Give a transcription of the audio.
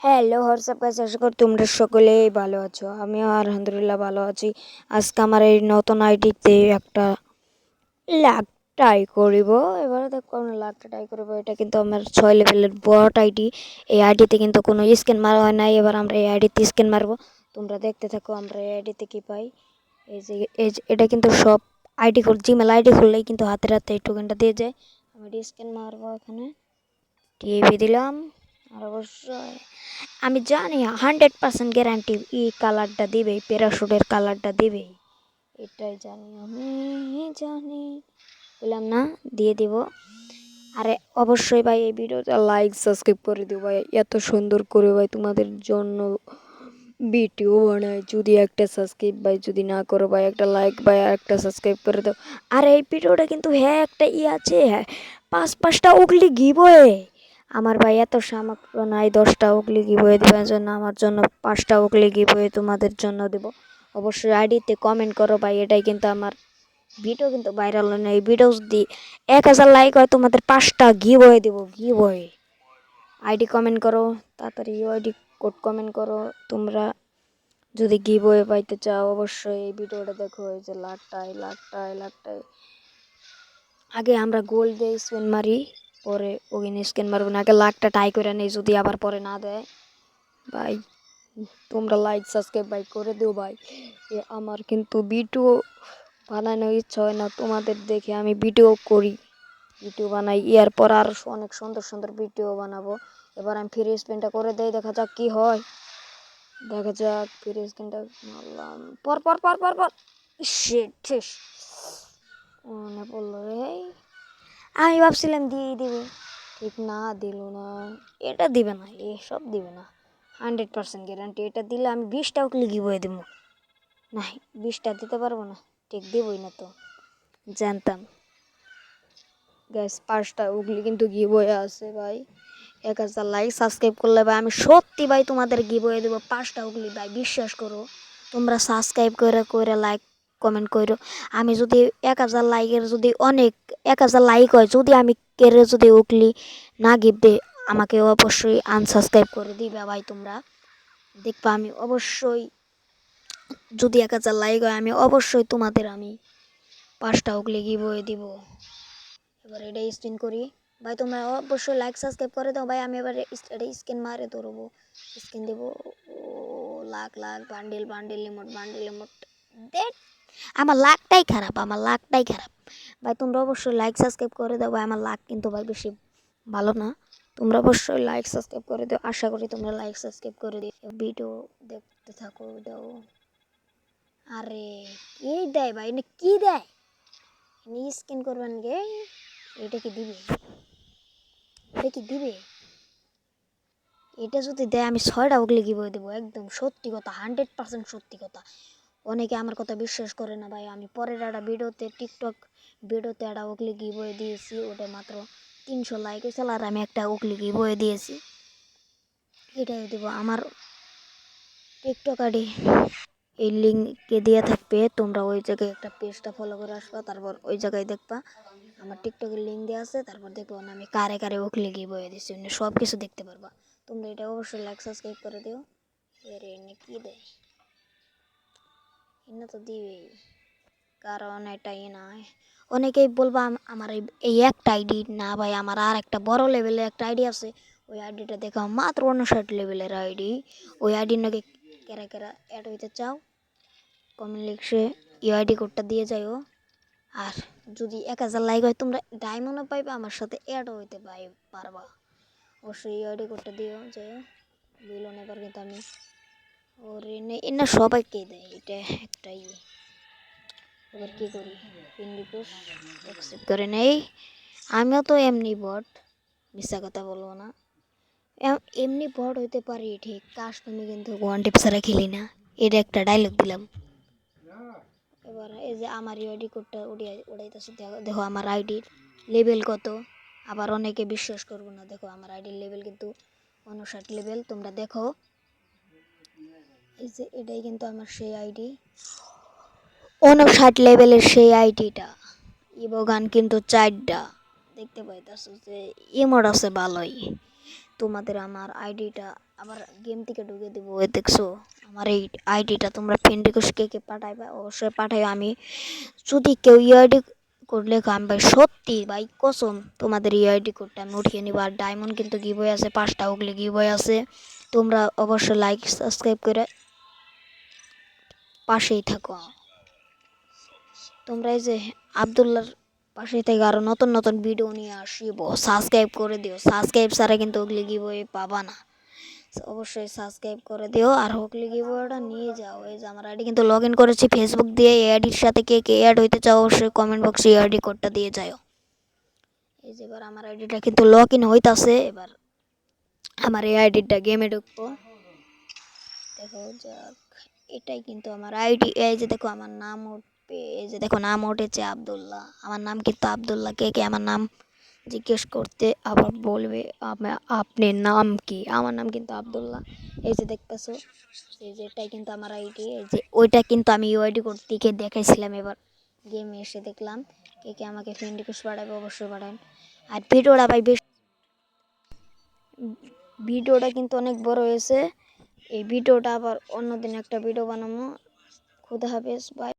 Hello WhatsApp guys, আশা করি তোমরা সকলেই ভালো আছো। আমিও আলহামদুলিল্লাহ ভালো আছি। আজকে আমার এই নতুন আইডিতে একটা লাখ ট্রাই করিব। এবারে দেখো আমি লাখটা ট্রাই করব। এটা কিন্তু আমার 6 লেভেলের বট আইডি। এই আইডিতে কিন্তু কোনো স্ক্যান মারা হয় নাই। এবার আমরা এই আইডিতে স্ক্যান মারবো। তোমরা দেখতে থাকো আমরা এই আইডিতে কি পাই। এটা কিন্তু সব আইডি জিমেল আইডি খুললেই কিন্তু হাতে হাতে এই টোকেনটা দিয়ে যায়। আমি স্ক্যান মারবো, এখানে টিভি দিলাম। আর অবশ্যই আমি জানি 100% গ্যারান্টি এই কালারটা দিবে, প্যারাশুটের কালারটা দিবে, এটাই জানি, আমি জানি। বললাম না, দিয়ে দিব। আরে অবশ্যই ভাই এই ভিডিওটা লাইক সাবস্ক্রাইব করে দিও ভাই, এত সুন্দর করে ভাই তোমাদের জন্য ভিডিও বানাই। যদি একটা সাবস্ক্রাইব ভাই যদি না করো ভাই, একটা লাইক ভাই আর একটা সাবস্ক্রাইব করে দাও। আর এই ভিডিওটা কিন্তু হ্যাঁ একটা আছে, হ্যাঁ পাঁচটা উগলি গিবয়ে। আমার ভাই এত সামর্থ্য নাই 10টা উগলি গিবয়ে দেওয়ার জন্য। আমার জন্য 5টা উগলি গিবয়ে তোমাদের জন্য দেব। অবশ্যই আইডিতে কমেন্ট করো ভাই, এটাই কিন্তু আমার ভিডিও কিন্তু ভাইরাল হয় না। এই ভিডিও যদি 1000 লাইক হয় তোমাদের 5টা গিবয়ে দেবো, গিবয়ে। আইডি কমেন্ট করো তাড়াতাড়ি, আইডি কোড কমেন্ট করো তোমরা যদি গিভওয়ে পাইতে চাও। অবশ্যই এই ভিডিওটা দেখো। এই যে লাখটায় আগে আমরা গোল্ড দিয়ে স্পিন মারি, পরে ওখানে স্ক্যান মারবো না। আগে লাখটা ট্রাই করে নেই, যদি আবার পরে না দেয় ভাই তোমরা লাইক সাবস্ক্রাইব ভাই করে দিও ভাই। আমার কিন্তু ভিডিও বানানোর ইচ্ছা হয় না, তোমাদের দেখে আমি ভিডিও করি, ভিডিও বানাই। এরপর আর অনেক সুন্দর সুন্দর ভিডিও বানাবো। এবার আমি ফ্রি স্পিনটা করে দেই, দেখা যাক কি হয়। দেখা যাক ফ্রি স্পিনটা মারলাম, পর পর পর পর পর শিট শেষ। মনে পড়লো রে, আমি ভাবছিলাম দিয়ে দিবে, ঠিক না দিল না। এটা দিবে না, এসব দিবে না, 100% গ্যারান্টি। এটা দিলে আমি 20টা উকলি গিবয়ে দেবো। না 20টা দিতে পারবো না, ঠিক দিবই না তো, জানতাম। গ্যাস 5টা উগলি কিন্তু গিবয়ে আছে ভাই। 1000 লাইক সাবস্ক্রাইব করলে ভাই আমি সত্যি ভাই তোমাদের গিবয়ে দেবো 5টা উগলি ভাই, বিশ্বাস করো। তোমরা সাবস্ক্রাইব করে করে লাইক কমেন্ট করো। আমি যদি 1000 লাইকের যদি অনেক 1000 লাইক হয়, যদি আমি কেড়ে যদি উগলি না গিববে, আমাকে অবশ্যই আনসাবস্ক্রাইব করে দিবে ভাই। তোমরা দেখবা আমি অবশ্যই, যদি 1000 লাইক হয় আমি অবশ্যই তোমাদের আমি 5টা উগলি গিবয়ে দিব। এবার এটা স্পিন করি ভাই, তোমরা অবশ্যই লাইক সাবস্ক্রাইব করে দাও ভাই। আমি এবার এটা স্ক্যান মারে ধরবো, স্ক্যান দেবো। ও লাখ বান্ডিল ইমোট দেখ, আমার লাখটাই খারাপ, আমার লাখটাই খারাপ ভাই। তোমরা অবশ্যই লাইক সাবস্ক্রাইব করে দাও ভাই। আমার লাখ কিন্তু ভাই বেশি ভালো না। তোমরা অবশ্যই লাইক সাবস্ক্রাইব করে দাও, আশা করি তোমরা লাইক সাবস্ক্রাইব করে দিও। ভিডিও দেখতে থাকো দাও। আরে কি দেয় ভাই, না কি দেয়, স্ক্যান করবেন গে, এটা কি দিবে, এটা কি দিবে? এটা যদি দেয় আমি 6টা উগলি গিবয়ে দেবো, একদম সত্যি কথা, 100% সত্যি কথা। অনেকে আমার কথা বিশ্বাস করে না ভাই। আমি পরের একটা ভিডিওতে টিকটক ভিডিওতে একটা উগলি গিবয়ে দিয়েছি, ওটা মাত্র 300 লাইক হয়েছিল, আর আমি একটা উগলি গিবয়ে দিয়েছি। এটাই দেবো আমার টিকটক আইডি, এই লিঙ্কে দেওয়া থাকবে। তোমরা ওই জায়গায় একটা পেজটা ফলো করে আসবা, তারপর ওই জায়গায় দেখবা আমার টিকটকের লিঙ্ক দেওয়া আছে। তারপর দেখবো না আমি কারে কারে উগলি গিবয়ে দিচ্ছি, সব কিছু দেখতে পারবা। তোমরা এটা অবশ্যই লাইক সাবস্ক্রাইব করে দিও। এর এনে কি দেয়, এনে তো দিবেই, কারণ এটাই না। অনেকেই বলবা আমার এই একটা আইডি না ভাই, আমার আর একটা বড় লেভেলের একটা আইডি আছে। ওই আইডিটা দেখো মাত্র 59 লেভেলের আইডি। ওই আইডির নাকি কেরা কেরা অ্যাড হইতে চাও, কমেন্ট লিখে এই আইডি কোডটা দিয়ে যাইও। আর যদি 1000 লাইক হয় তোমরা ডায়মন্ডও পাইবা, আমার সাথে অ্যাডও হইতে পারবা। অবশ্যই এই আইডি কোডটা দিও যে দিল না। এবার কিন্তু আমি ওর এনে সবাইকে দেয়, এটা একটাই। এবার কী করি, পিন রিকোয়েস্ট অ্যাকসেপ্ট করে নেই। আমিও তো এমনি বট, মিথ্যা কথা বলবো না। এমনি বট হইতে পারি ঠিক, কাশ তুমি কিন্তু ওয়ান টিপ ছাড়া খেলি না, এটা একটা ডায়লগ দিলাম। এবার এই যে আমার আইডি কোডটা উড়াইতেছে, দেখো আমার আইডির লেভেল কত। আবার অনেকে বিশ্বাস করবো না, দেখো আমার আইডির লেভেল কিন্তু 59 লেভেল। তোমরা দেখো এই যে এটাই কিন্তু আমার সেই আইডি, 59 লেভেলের সেই আইডিটা। ইবো গান কিন্তু 4টা দেখতে পাইতেছো, যে ইমোট আছে ভালোই। তোমাদের আমার আইডিটা আবার গেম থেকে ঢুকে দেবো। ওই দেখছো আমার এই আইডিটা তোমরা ফ্রেন্ড রিকোয়েস্ট কে পাঠাইবা, অবশ্যই পাঠাই। আমি যদি কেউ ইআইডি করলে আমি ভাই সত্যি ভাই কসম তোমাদের ইআইডি কোডটা আমি উঠিয়ে নিব। আর ডায়মন্ড কিন্তু গিভওয়ে আছে, 5টা ওগুলি গিভওয়ে আছে। তোমরা অবশ্যই লাইক সাবস্ক্রাইব করে পাশেই থাকো। তোমরা এই যে আবদুল্লার পাশে থেকে আরো নতুন নতুন ভিডিও নিয়ে আসিব, সাবস্ক্রাইব করে দিও। সাবস্ক্রাইব ছাড়া কিন্তু ওগুলি গিভওয়ে পাবা না, অবশ্যই সাবস্ক্রাইব করে দিও। আর হোকলি গিভওয়েটা নিয়ে যাও। এই যে আমার আইডি কিন্তু লগ ইন করেছি ফেসবুক দিয়ে। এই আইডির সাথে কে কে অ্যাড হইতে চাও অবশ্যই কমেন্ট বক্সে এই আইডি কোডটা দিয়ে যাও। এই যে এবার আমার আইডিটা কিন্তু লগ ইন হইতাছে। এবার আমার এই আইডিটা গেমে ঢুকবো। দেখো যাক, এটাই কিন্তু আমার আইডি। এই যে দেখো আমার নাম উঠবে, এই যে দেখো নাম উঠেছে আবদুল্লাহ। আমার নাম কিন্তু আবদুল্লাহ। কে কে আমার নাম জিজ্ঞেস করতে আবার বলবে আপনার নাম কি? আমার নাম কিন্তু আবদুল্লাহ। এই যে দেখতেছো, এই যে এটাই কিন্তু আমার আইডি। এই যে ওইটা কিন্তু আমি ইউআইডি কোড থেকে দেখাইছিলাম। এবার গেমে এসে দেখলাম কে কে আমাকে ফ্রেন্ড রিকোয়েস্ট পাঠাবে, অবশ্যই পাঠান। আর ভিডিওটা ভাই বেশ, ভিডিওটা কিন্তু অনেক বড় হয়েছে। এই ভিডিওটা আবার অন্যদিন একটা ভিডিও বানাবো। খুদা হাফেজ, বাই।